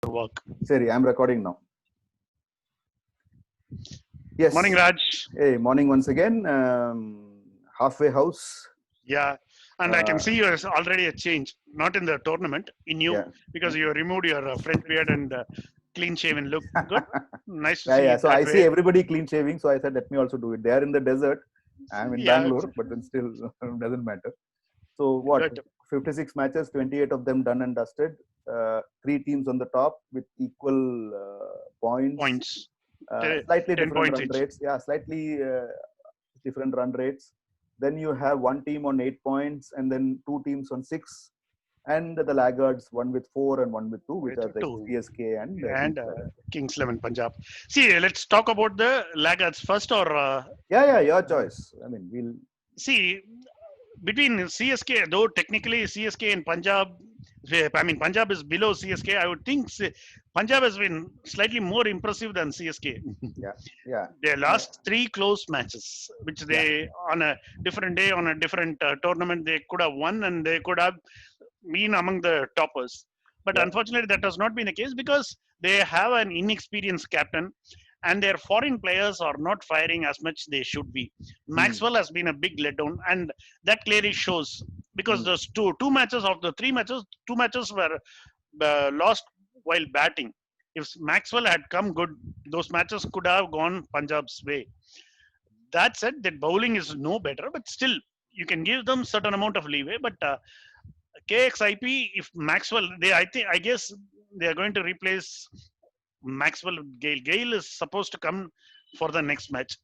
work. Sorry, I'm recording now. Yes. Morning, Raj. Hey, morning once again. Halfway house. Yeah, and I can see there's already a change, not in the tournament, in you, because you removed your French beard and clean shaven look. Good. Nice to see Yeah. it So that I way. see everybody clean shaving. So I said, let me also do it. They are in the desert. I'm in Bangalore, but then still doesn't matter. So what? Good. 56 matches, 28 of them done and dusted. 3 teams on the top with equal points. Slightly 10 different points run each. rates. Yeah, slightly different run rates. Then you have one team on 8 points, and then 2 teams on 6, and the laggards, one with 4 and one with 2, which are the CSK and Kings 11 Punjab. See, let's talk about the laggards first, or yeah, your choice. I mean, we'll see between CSK, though technically CSK and Punjab. I mean, Punjab is below CSK. I would think Punjab has been slightly more impressive than CSK. yeah. They lost 3 close matches, which they on a different day, on a different tournament, they could have won and they could have been among the toppers. But unfortunately, that has not been the case because they have an inexperienced captain and their foreign players are not firing as much they should be. Maxwell has been a big letdown, and that clearly shows because those two matches of the 3 matches, 2 matches were lost while batting. If Maxwell had come good, those matches could have gone Punjab's way. That said, that bowling is no better, but still you can give them certain amount of leeway. But KXIP, if Maxwell, I guess they are going to replace Maxwell with Gale. Gale is supposed to come for the next match.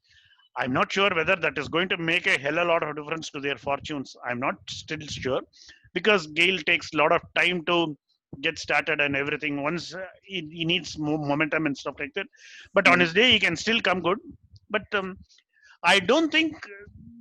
I'm not sure whether that is going to make a hell of a lot of difference to their fortunes. I'm not still sure because Gale takes a lot of time to get started and everything. Once he needs more momentum and stuff like that. But on his day, he can still come good. But I don't think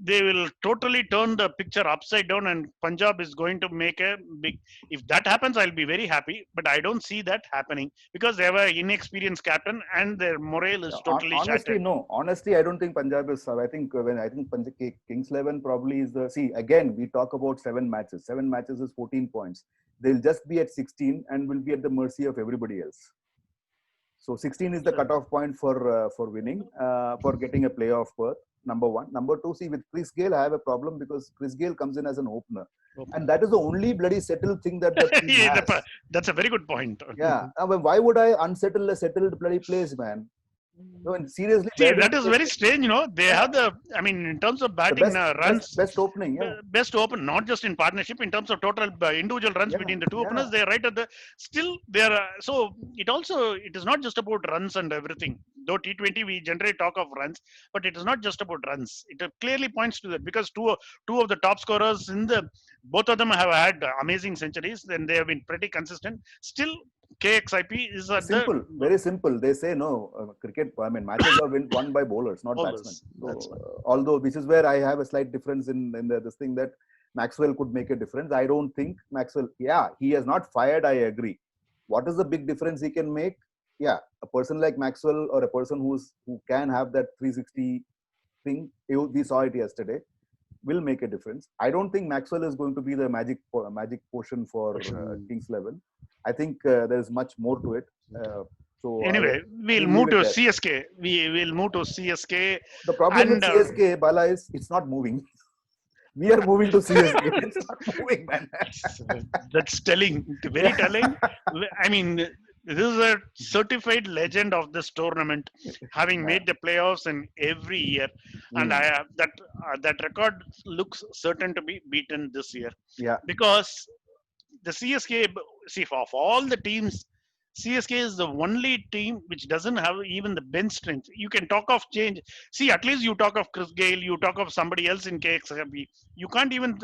they will totally turn the picture upside down and Punjab is going to make a big. If that happens, I'll be very happy. But I don't see that happening because they have an inexperienced captain and their morale is totally shattered. No. Honestly, I don't think Punjab is. I think Kings 11 probably is the. See, again, we talk about 7 matches. 7 matches is 14 points. They'll just be at 16 and will be at the mercy of everybody else. So 16 is the cutoff point for winning, for getting a playoff berth. Number 1. Number 2, see, with Chris Gale, I have a problem because Chris Gale comes in as an opener. And that is the only bloody settled thing that the team has. That's a very good point. Yeah. Why would I unsettle a settled bloody place, man? No, seriously. See, that is very strange, They have in terms of batting runs. Best opening, Best open, not just in partnership, in terms of total individual runs between the two openers, they are right at the. Still, they are. So, it is not just about runs and everything. Though T20, we generally talk of runs, but it is not just about runs. It clearly points to that because two of the top scorers both of them have had amazing centuries, and they have been pretty consistent. Still, KXIP is simple, very simple. They say cricket. Matches are won by bowlers, not batsmen. So, although this is where I have a slight difference in this thing that Maxwell could make a difference. I don't think Maxwell. Yeah, he has not fired. I agree. What is the big difference he can make? Yeah, a person like Maxwell or a person who can have that 360 thing. We saw it yesterday. Will make a difference. I don't think Maxwell is going to be the magic potion for Kings 11. I think there's much more to it. So anyway, we'll move to CSK. We will move to CSK. The problem with CSK, Bala, is it's not moving. We are moving to CSK. It's not moving, man. That's telling. Very telling. I mean, this is a certified legend of this tournament, having made the playoffs in every year, and that record looks certain to be beaten this year. Yeah, because the CSK, of all the teams, CSK is the only team which doesn't have even the bench strength. You can talk of change. See, at least you talk of Chris Gale, you talk of somebody else in KXIP. You can't even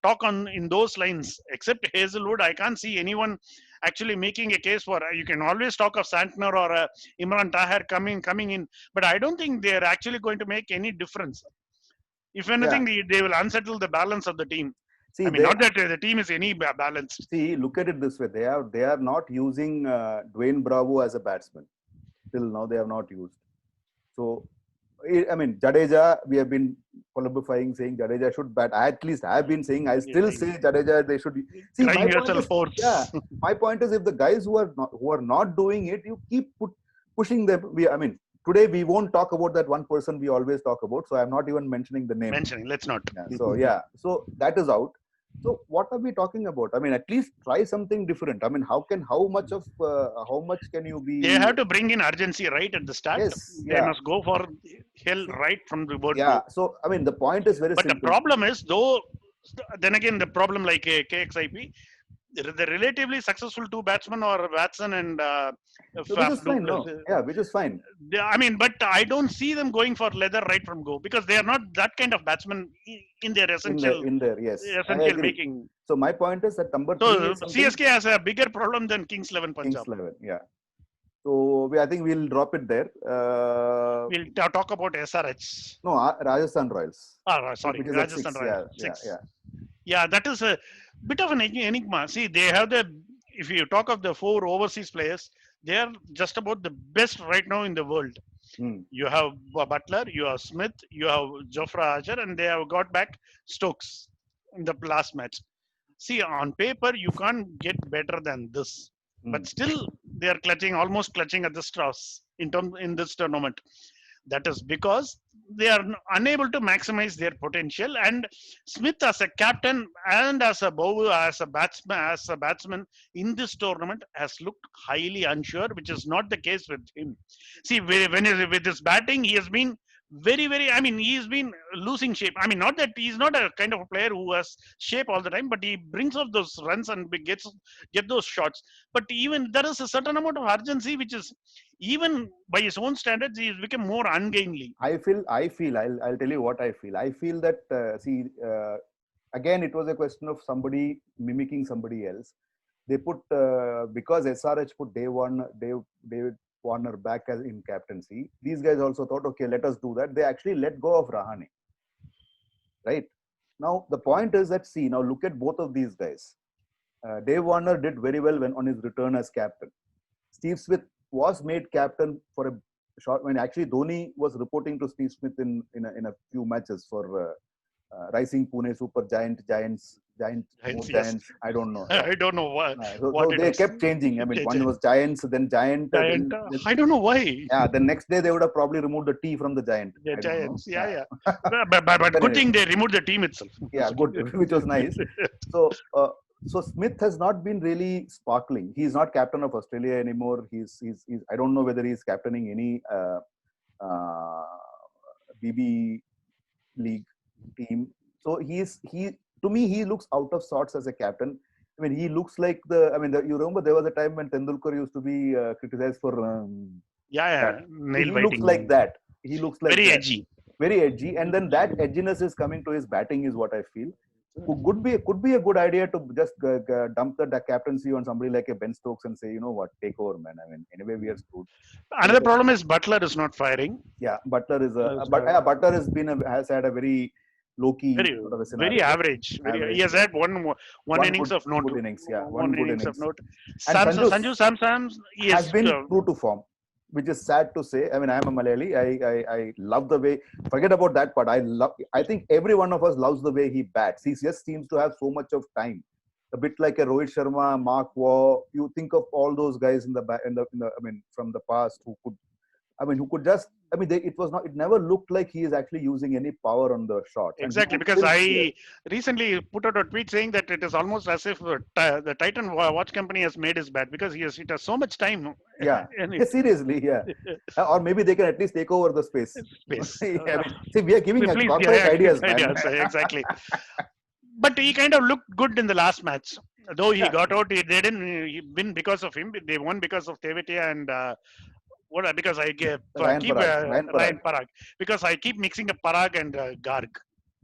talk in those lines except Hazelwood. I can't see anyone actually making a case for. You can always talk of Santner or Imran Tahir coming in, but I don't think they are actually going to make any difference. If anything, they will unsettle the balance of the team. See, not that the team is any balanced. See, look at it this way: they are not using Dwayne Bravo as a batsman. Till now, they have not used. So I mean, Jadeja, we have been qualifying saying Jadeja should bat. At least I have been saying, I still say Jadeja, they should. See, my Crying point yourself is, yeah, hoarse. my point is, if the guys who are not doing it, you keep pushing them. I mean, today we won't talk about that one person we always talk about. So I'm not even mentioning the name. Let's not. Yeah, so that is out. So what are we talking about? I mean, at least try something different. I mean, how much can you They be? have to bring in urgency right at the start. Yes, They yeah. must go for hell See, right from the word yeah. go. So I mean, the point is very But the simple. problem is, though, then again, the problem like KXIP, the relatively successful two batsmen are Watson and So which Faf is fine, Duplessis. no? Yeah, which is fine. I mean, but I don't see them going for leather right from go because they are not that kind of batsman in their In there, yes, I essential agree. making. So my point is that number three So is something CSK has a bigger problem than Kings 11 Kings Punjab. 11. Yeah. So I think we'll drop it there. We'll talk about SRH. No, Rajasthan Royals. Sorry, Which is at Rajasthan 6. Royals Yeah, yeah, 6. yeah. Yeah, that is a bit of an enigma. See, they have if you talk of the four overseas players, they are just about the best right now in the world. Hmm. You have Butler, you have Smith, you have Jofra Archer, and they have got back Stokes in the last match. See, on paper, you can't get better than this, Hmm. but still, they are almost clutching at the straws in this tournament. That is because they are unable to maximize their potential. And Smith, as a captain and as a bowler, as a batsman in this tournament, has looked highly unsure, which is not the case with him. See, with his batting, he has been very. I mean, he's been losing shape. I mean, not that he's not a kind of a player who has shape all the time, but he brings up those runs and get those shots. But even there is a certain amount of urgency, which is even by his own standards, he has become more ungainly. I'll tell you what I feel. I feel that, again, it was a question of somebody mimicking somebody else. They put, because SRH put David Warner back as in captaincy, these guys also thought, okay, let us do that. They actually let go of Rahane. Right? Now, the point is that, see, now look at both of these guys. Dave Warner did very well when on his return as captain. Steve Smith was made captain for a short when actually Dhoni was reporting to Steve Smith in a few matches for Rising Pune Super Giants. Yes. I don't know. I don't know what. So they kept changing. I mean, one was Giants, then Giant. Giant. I don't know why. Yeah, the next day they would have probably removed the T from the Giant. The I Giants. don't know. Yeah. But good thing they removed the team itself. Yeah, good, which was nice. So Smith has not been really sparkling. He's not captain of Australia anymore. He's I don't know whether he's captaining any BB League team. So to me he looks out of sorts as a captain. I mean, he looks like you remember there was a time when Tendulkar used to be criticized for nail he biting. looks like that. He looks like very that. edgy. Very edgy, and then that edginess is coming to his batting, is what I feel. Could be a good idea to just dump the captaincy on somebody like a Ben Stokes and say, you know what, take over, man. I mean, anyway, we are screwed. Another problem is Butler is not firing. Yeah, Butler Butler has had a very low key sort of a scenario. Very average. He has had one innings of note. Good innings, yeah, one good innings innings. of note. And Sanju Samsams has been true to form, which is sad to say. I mean, I'm a Malayali. I love the way. Forget about that part. I think every one of us loves the way he bats. He just seems to have so much of time. A bit like a Rohit Sharma, Mark Waugh. You think of all those guys in the I mean, from the past who could just. I mean, it never looked like he is actually using any power on the shot. Exactly, because I recently put out a tweet saying that it is almost as if the Titan Watch Company has made his bat because it has so much time. Yeah, seriously, yeah. Or maybe they can at least take over the space. Yeah, see, we are giving corporate ideas, man. Exactly. But he kind of looked good in the last match. Though he got out, they didn't win because of him. They won because of Tevetia and because I keep Ryan Parag. Because I keep mixing up Parag and Garg.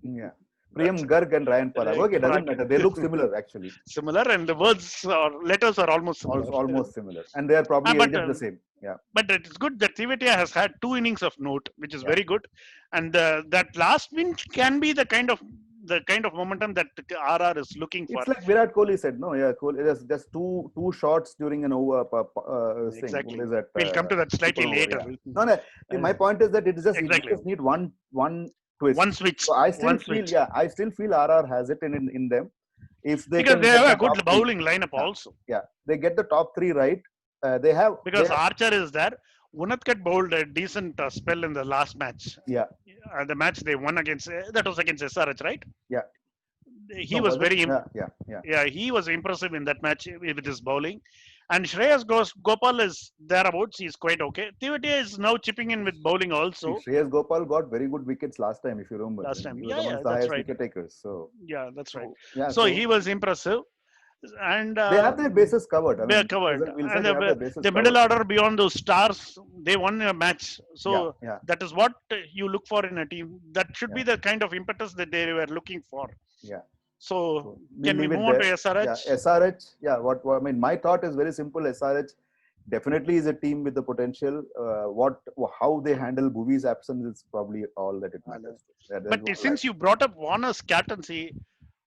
Yeah. Priyam Garg and Ryan Parag. Okay, doesn't matter. They look similar, actually. Similar, and the words or letters are almost similar. Almost similar. And they are probably the same. Yeah. But it's good that Tevetia has had 2 innings of note, which is very good. And that last win can be the kind of the kind of momentum that RR is looking for. It's like Virat Kohli said, no, yeah, Kohli, there's just two shots during an over thing. Exactly. What is that? We'll come to that slightly Supernova, later. yeah. No, no. My point is that it is just you Exactly. just need one twist. One switch. So I still One feel, switch. yeah, I still feel RR has it in them. If they Because can they get have the a good top three, bowling lineup yeah, also. yeah, they get the top three right. They Because have, Archer is there. Unadkat bowled a decent spell in the last match. yeah, The match they won against, that was against SRH, right? yeah. He No, was was it? very, Yeah. he was impressive in that match with his bowling. And Shreyas Gopal is thereabouts. He's quite okay. Tivatia is now chipping in with bowling See, also. Shreyas Gopal got very good wickets last time, if you remember. Last time. He was Yeah, amongst the that's highest right. wicket takers. So, Yeah, that's right. yeah, So so he was impressive. And they have their bases covered. I they are mean, covered. we'll say And they have their bases the middle covered. order beyond those stars, they won a match. Yeah, So yeah, that is what you look for in a team. That should yeah, be the kind of impetus that they were looking for. yeah. So So we'll can we leave move it on to there. Yeah, SRH? SRH. Yeah, I mean, my thought is very simple. SRH definitely is a team with the potential. How they handle Bhuvi's absence is probably all that it matters. There's But one line. since you brought up Warner's captaincy,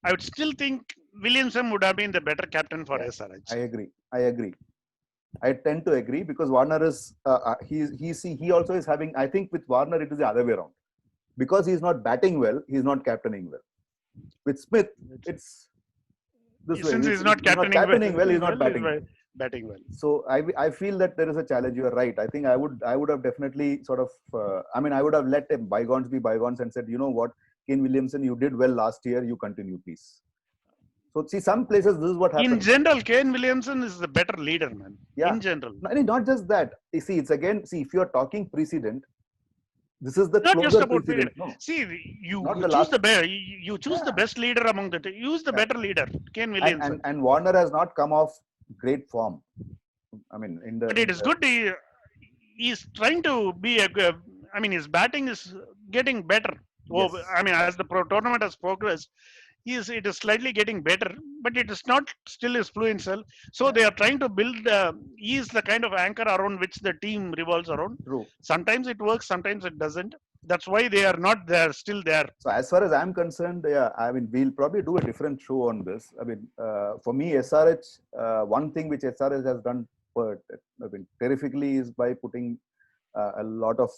I would still think Williamson would have been the better captain for Yeah, SRH. I agree. I tend to agree because Warner is he also is having. I think with Warner it is the other way around because he's not batting well, he's not captaining well. With Smith, it's this way. Since he's not He's not captaining well, he's not batting well. Batting well. So I feel that there is a challenge. You are right. I think I would have definitely sort of. I mean, I would have let bygones be bygones and said, you know what, Kane Williamson, you did well last year. You continue, please. So see, some places this is what happens. In general, Kane Williamson is the better leader, man. Yeah. In general. Not just that. You see, it's again. See, if you are talking precedent, this is the Not closer just about precedent. No, see, you not the choose last. the best. You choose the best leader among the. Use the better leader, Kane Williamson. And Warner has not come off great form. I mean, but it is good. He's trying to be a. I mean, his batting is getting better. Yes. I mean, as the tournament has progressed, it is slightly getting better, but it is not still his fluential. So they are trying to build. He is the kind of anchor around which the team revolves around. True. Sometimes it works, sometimes it doesn't. That's why they are not there, still there. So as far as I'm concerned, yeah, I mean, we'll probably do a different show on this. I mean, for me, SRH, one thing which SRH has done, terrifically is by putting a lot of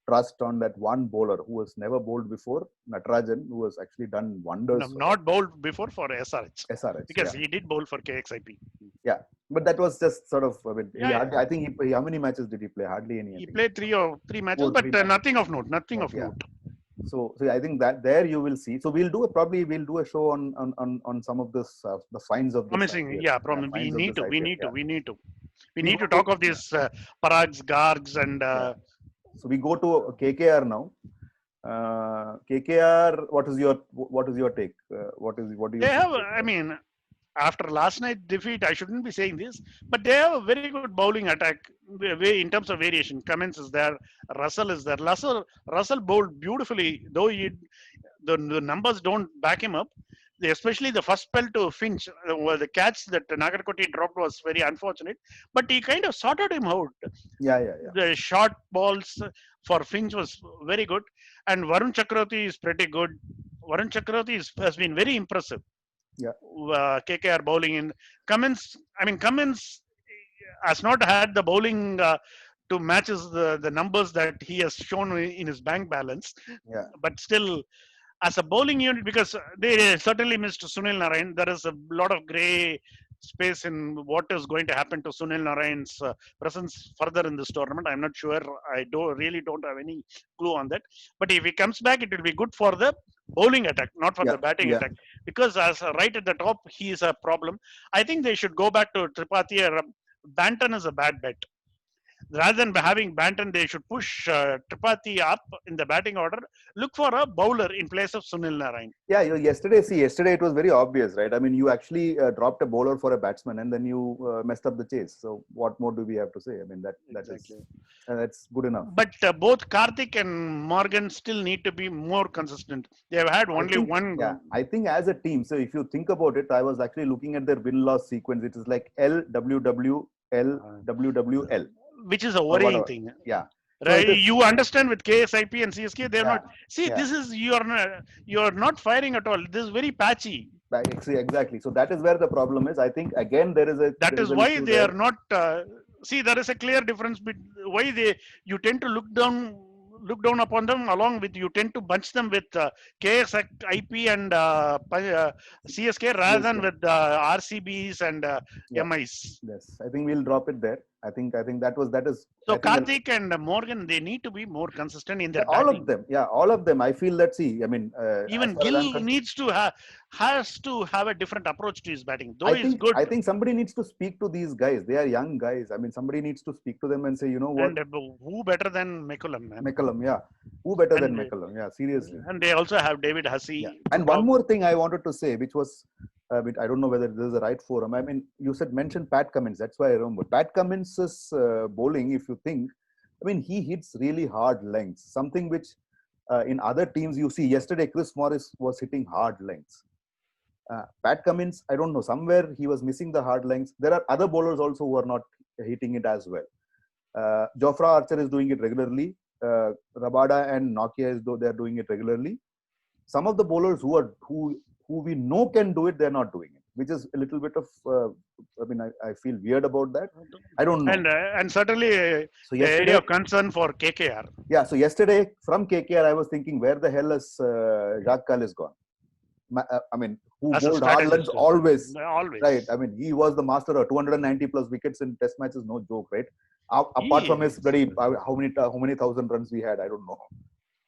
trust on that one bowler who was never bowled before, Natarajan, who has actually done wonders. No, not bowled before for SRH. Because he did bowl for KXIP. Yeah, but that was just sort of. I mean, I think how many matches did he play? Hardly any. He played three matches, but nothing of note. Nothing of note. So I think that there you will see. So we'll do a show on some of this the finds of. Promising, yeah. We need to talk of these Parags, Gargs, and. So we go to KKR now. KKR, what is your take? What do you? They have. I mean, after last night's defeat, I shouldn't be saying this, but they have a very good bowling attack in terms of variation. Cummins is there, Russell is there. Russell bowled beautifully, though the numbers don't back him up. Especially the first spell to Finch, the catch that Nagarkoti dropped was very unfortunate, but he kind of sorted him out. Yeah. The short balls for Finch was very good, and Varun Chakravarti is pretty good. Varun Chakravarti has been very impressive. Yeah. KKR bowling in Cummins. I mean, Cummins has not had the bowling to matches the numbers that he has shown in his bank balance. Yeah. But still, as a bowling unit, because they certainly missed Sunil Narayan, there is a lot of grey space in what is going to happen to Sunil Narayan's presence further in this tournament. I'm not sure. I really don't have any clue on that. But if he comes back, it will be good for the bowling attack, not for the batting attack. Because as right at the top, he is a problem. I think they should go back to Tripathi. Banton is a bad bet. Rather than having Banton, they should push Tripathi up in the batting order. Look for a bowler in place of Sunil Narayan. Yeah, yesterday it was very obvious, right? I mean, you actually dropped a bowler for a batsman, and then you messed up the chase. So, what more do we have to say? I mean, that's good enough. But both Karthik and Morgan still need to be more consistent. They have had only one. Yeah, I think as a team. So, if you think about it, I was actually looking at their win-loss sequence. It is like LWW, LWWL. Which is a worrying thing. Yeah. So it Right? is, You understand with KSIP and CSK, they're yeah, not. See, yeah. this is you're not firing at all. This is very patchy. Exactly. So that is where the problem is. I think again That there is is an why issue they there. are not. See, there is a clear difference between why they you tend to look down upon them. Along with you tend to bunch them with KSIP and CSK rather than CSK. with RCBs and Yeah. MIs. Yes. I think we'll drop it there. I think that is So I think Karthik and Morgan, they need to be more consistent in yeah, their all of batting. them. Yeah, all of them. I feel that. See, I mean, as Even far as I'm Gill concerned, has to have a different approach to his batting. Though he's good, I think somebody needs to speak to these guys. They are young guys. I mean, somebody needs to speak to them and say, you know what, and who better than McCullum, man? McCullum. Yeah, who better than And McCullum? Yeah, seriously. and they also have David Yeah. Hussey to And one talk. more thing I wanted to say, which was, which I don't know whether this is the right forum. I mean, you said mention Pat Cummins. That's why I remember. Pat Cummins's bowling, if you think, I mean, he hits really hard lengths. Something which in other teams you see. Yesterday, Chris Morris was hitting hard lengths. Pat Cummins, I don't know. Somewhere he was missing the hard lengths. There are other bowlers also who are not hitting it as well. Jofra Archer is doing it regularly. Rabada and Nokia is though they are doing it regularly. Some of the bowlers who we know can do it, they're not doing it, which is a little bit of. I mean, I feel weird about that. I don't know. And certainly So a area yesterday, of concern for KKR. yeah. So yesterday from KKR, I was thinking, where the hell has Jacques Kallis gone? I mean, who As a bowled hard lengths strategist, always, right? always. I mean, he was the master of 290 plus wickets in Test matches, no joke, right? Apart He from his is. bloody how many thousand runs we had, I don't know.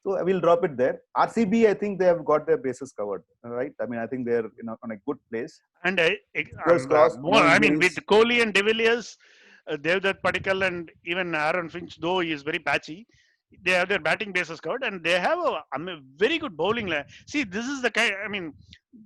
So I will drop it there. RCB, I think they have got their bases covered, right? I mean, I think they're on a good place. And Fingers crossed, more, no I mean, with injuries. Kohli and De Villiers, Devdutt Padikkal and even Aaron Finch, though he is very patchy, they have their batting bases covered and they have a very good bowling line. See, this is the kind, I mean,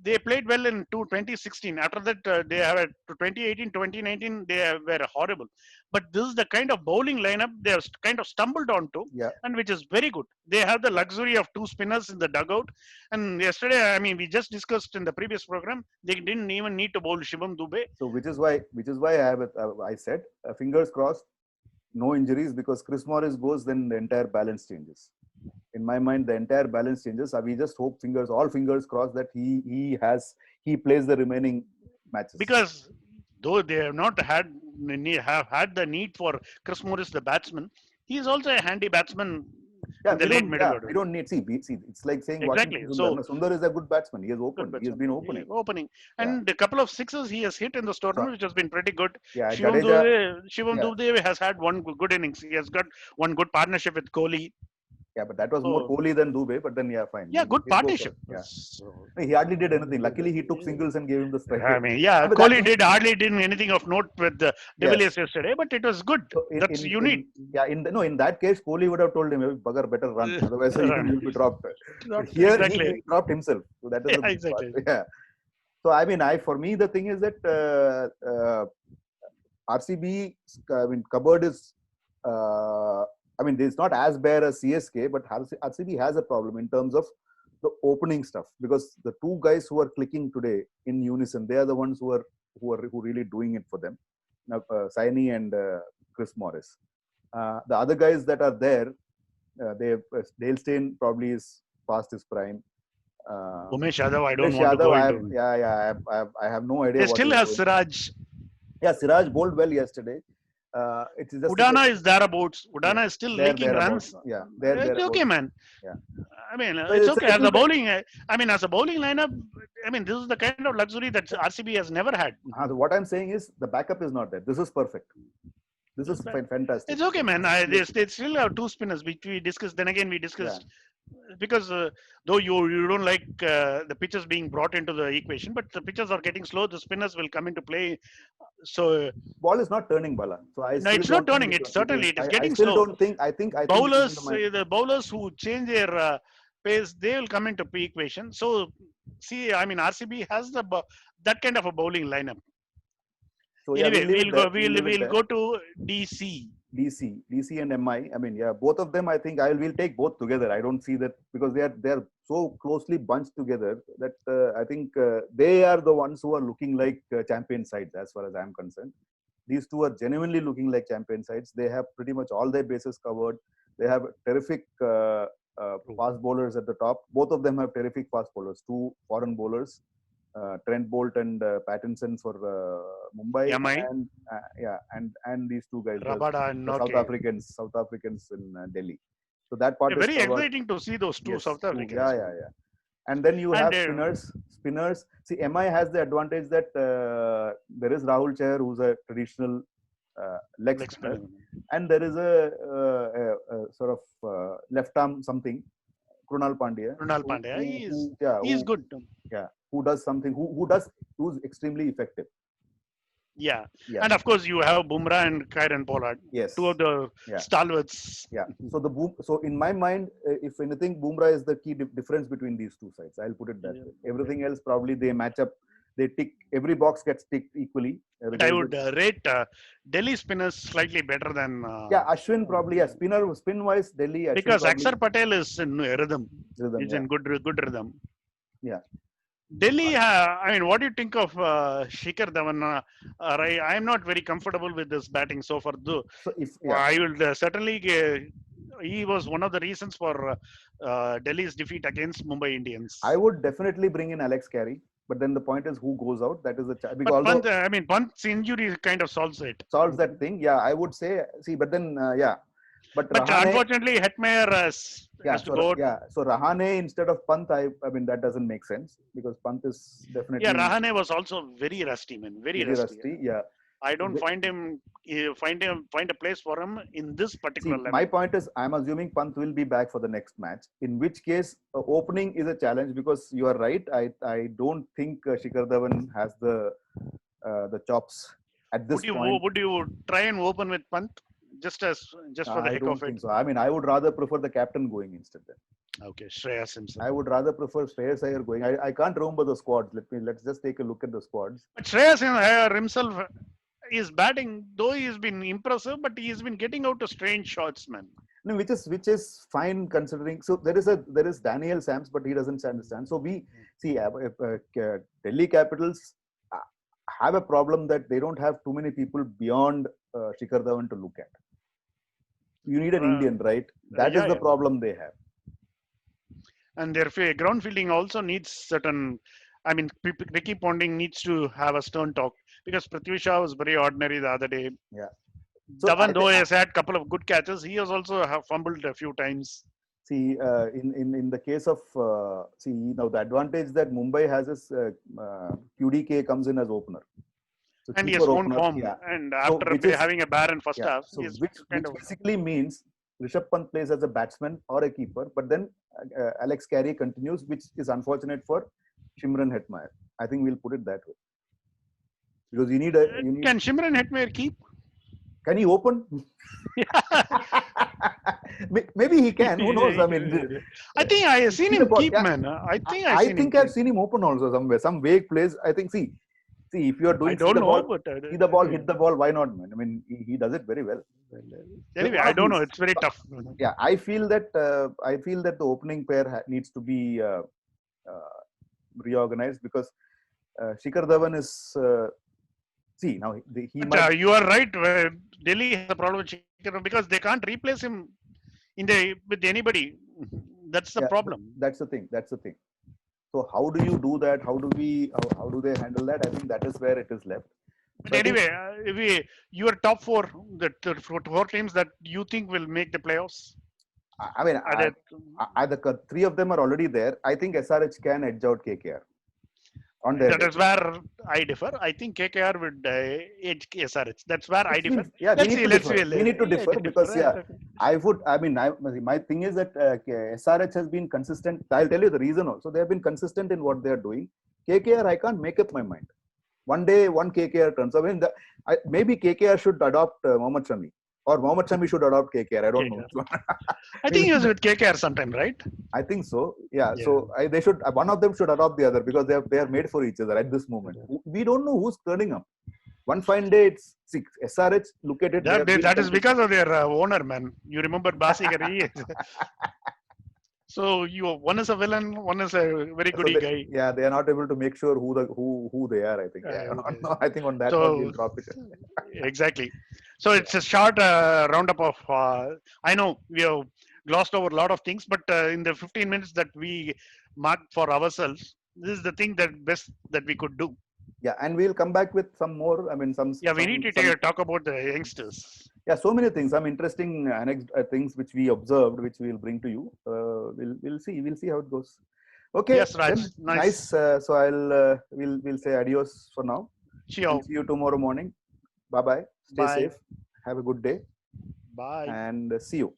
they played well in 2016. After that, they have a to 2018, 2019, were horrible. But this is the kind of bowling lineup they have kind of stumbled onto, Yeah, and which is very good. They have the luxury of two spinners in the dugout. And yesterday, I mean, we just discussed in the previous program, they didn't even need to bowl Shivam Dube. so which is why I said fingers crossed, no injuries, because Chris Morris goes, then the entire balance changes. In my mind, the entire balance changes. We just hope all fingers crossed that he plays the remaining matches. Because though they have not have had the need for Chris Morris, the batsman, he is also a handy batsman Yeah, in the late middle we order. don't need see. It's like saying Exactly. Washington Sundar. So No, Sundar is a good batsman. He has good opened. He has batsman. been opening. Opening Yeah. and a couple of sixes he has hit in this So tournament, which has been pretty good. yeah, Jadeja. Shivam Yeah, Dube has had one good innings. He has got one good partnership with Kohli. yeah, but that was more So Kohli than Dube. But then yeah, fine. yeah, good He'll go for partnership. it. Yeah. So, He hardly did anything. Luckily, he took singles and gave him the strike I rate. mean, yeah, But that's Kohli did hardly did anything of note with the De yes. Villiers yesterday, but it was good. So That's you need. yeah, no, in that case, Kohli would have told him, "Hey, Bugger, better run, otherwise you'll be dropped." But here Exactly. he dropped himself. So that is Yeah, the good part. exactly. Yeah. So I mean, for me the thing is that RCB, I mean, cupboard is. I mean, it's not as bad as CSK, but RCB has a problem in terms of the opening stuff, because the two guys who are clicking today in unison, they are the ones who really doing it for them. Now, Saini and Chris Morris. The other guys that are there, Dale Steyn probably is past his prime. Umesh Yadav, I don't Umesh want to Yadav, go into. I have no idea They what still he's have doing. Siraj. Yeah, Siraj bowled well yesterday. It is just Udana is thereabouts. yeah, Udana is still there leaking thereabouts. runs. Yeah, It's okay, thereabouts. man. Yeah, I mean, so it's it's a okay as little a bit. bowling. I mean, as a bowling lineup, I mean, this is the kind of luxury that RCB has never had. What I'm saying is the backup is not there. This is perfect. This is fantastic. It's okay, man. Absolutely. They still have two spinners, which we discussed. Then again, we Yeah. discussed because though you don't like the pitches being brought into the equation, but the pitches are getting slow. The spinners will come into play. So Ball is not turning, Bala. So I no, still it's not don't think turning. It's certainly it is I getting still slow. don't think. I think it is in the Bowlers, mind. the bowlers who change their pace, they will come into equation. So see, I mean, RCB has that kind of a bowling lineup. So yeah, we'll Anyway, leave it we'll go. there. We'll leave it We'll there. go to DC. DC and MI. I mean, yeah, both of them. I think we'll take both together. I don't see that because they are so closely bunched together that I think they are the ones who are looking like champion sides as far as I'm concerned. These two are genuinely looking like champion sides. They have pretty much all their bases covered. They have terrific fast bowlers at the top. Both of them have terrific fast bowlers. Two foreign bowlers, Trent Bolt and Pattinson for Mumbai, MI, and and these two guys, Rabada and the Norke. South Africans in Delhi. So that part Yeah, is very covered. exciting to see those two Yes, South true. Yeah, Africans. yeah, yeah. And then you And have spinners. See, MI has the advantage that there is Rahul Chahar, who's a traditional leg like spinner, spinner. and there is a sort of left arm something, Krunal Pandya, Runal Pandya, he's good. who does something, who's extremely effective. Yeah, Yeah. and of course you have Bumrah and Kieron Pollard, Yes. two of the Yeah. stalwarts. Yeah. So in my mind, if anything, Bumrah is the key difference between these two sides. I'll put it that way. Everything else probably they match up. They tick, every box gets ticked equally. But I would rate Delhi spinners slightly better than. Ashwin probably, spin wise, Delhi. Ashwin Because probably, Akshar Patel is in rhythm. He's in good rhythm. Yeah. Delhi, I mean, what do you think of Shikhar Dhawan? I'm not very comfortable with this batting so far, though. So I will certainly. He was one of the reasons for Delhi's defeat against Mumbai Indians. I would definitely bring in Alex Carey, but then the point is who goes out. That is the because Pant's injury kind of solves it. Solves that thing. Yeah, I would say. See, but then But Rahane, unfortunately, Hetmeyer has to go. Yeah, so Rahane instead of Pant, I mean that doesn't make sense because Pant is definitely. Yeah, Rahane was also very rusty, man. Very rusty. Yeah. I don't find a place for him in this particular level. My point is, I'm assuming Pant will be back for the next match. In which case, opening is a challenge because you are right. I don't think Shikhar Dhawan has the chops at this point. Would you try and open with Pant just for the heck of it? I don't think so. I mean, I would rather prefer the captain going instead. Then. Okay, Shreyas himself. I would rather prefer Shreyas Iyer going. I can't remember the squads. Let's just take a look at the squads. But Shreyas Iyer himself is batting, though he's been impressive, but he's been getting out of strange shots, man. No, which is fine considering. So there is Daniel Sams, but he doesn't understand. So we see Delhi Capitals have a problem that they don't have too many people beyond Shikhar Dhawan to look at. You need an Indian, right? That is the problem they have. And their ground fielding also needs certain. I mean, Ricky Ponting needs to have a stern talk because Prithvi Shaw was very ordinary the other day. Yeah. So Dhawan, though, has had a couple of good catches. He has also fumbled a few times. See, in the case of now the advantage that Mumbai has is QDK comes in as opener. So and he has own form. Yeah. And after having a barren first half, so which basically means Rishabh Pant plays as a batsman or a keeper, but then Alex Carey continues, which is unfortunate for Shimron Hetmeyer. I think we'll put it that way. Because you need Can Shimron Hetmeyer keep? Can he open? Maybe he can. Who knows? I mean, I think I have seen him keep, man. I think I've seen him open also somewhere. Some vague plays. I think. See, if you are doing see the ball, hit the ball. Why not, man? I mean, he does it very well. Anyway, I don't know. It's very tough. Yeah, I feel that the opening pair needs to be reorganized because Shikhar Dhawan is. See now you are right. Delhi has a problem with Shikhar because they can't replace him with anybody. That's the problem. That's the thing. So how do you do that? How do they handle that? I think that is where it is left. But anyway, your top four, the four teams that you think will make the playoffs. I mean, the three of them are already there. I think SRH can edge out KKR. That is where I differ. I think KKR would edge SRH. That's where I differ. Yeah, we need to differ because my thing is that SRH has been consistent. I'll tell you the reason also. They have been consistent in what they are doing. KKR, I can't make up my mind. One day, one KKR turns. I mean, maybe KKR should adopt Mohammad Shami. Or Mohammad Shami should adopt KKR. I don't know. I think he was with KKR sometime, right? I think so. Yeah. So they should. One of them should adopt the other because they are made for each other at this moment. We don't know who's turning up. One fine day, it's SRH. Look at it. That is because of their owner, man. You remember Basigari? So one is a villain, one is a very goody guy. Yeah, they are not able to make sure who they are. I think. I think on that one we'll drop it. Exactly. So it's a short roundup of. I know we have glossed over a lot of things, but in the 15 minutes that we marked for ourselves, this is the thing that best that we could do. Yeah, and we'll come back with some more. I mean, Yeah, we need to some talk about the youngsters. yeah, so many things, some interesting things which we observed, which we'll bring to you. We'll see how it goes. Okay, Yes, Raj. then nice. Nice. So we'll say adios for now, and Ciao. see you tomorrow morning. Bye bye. Stay Bye. safe. Have a good day, Bye. and see you.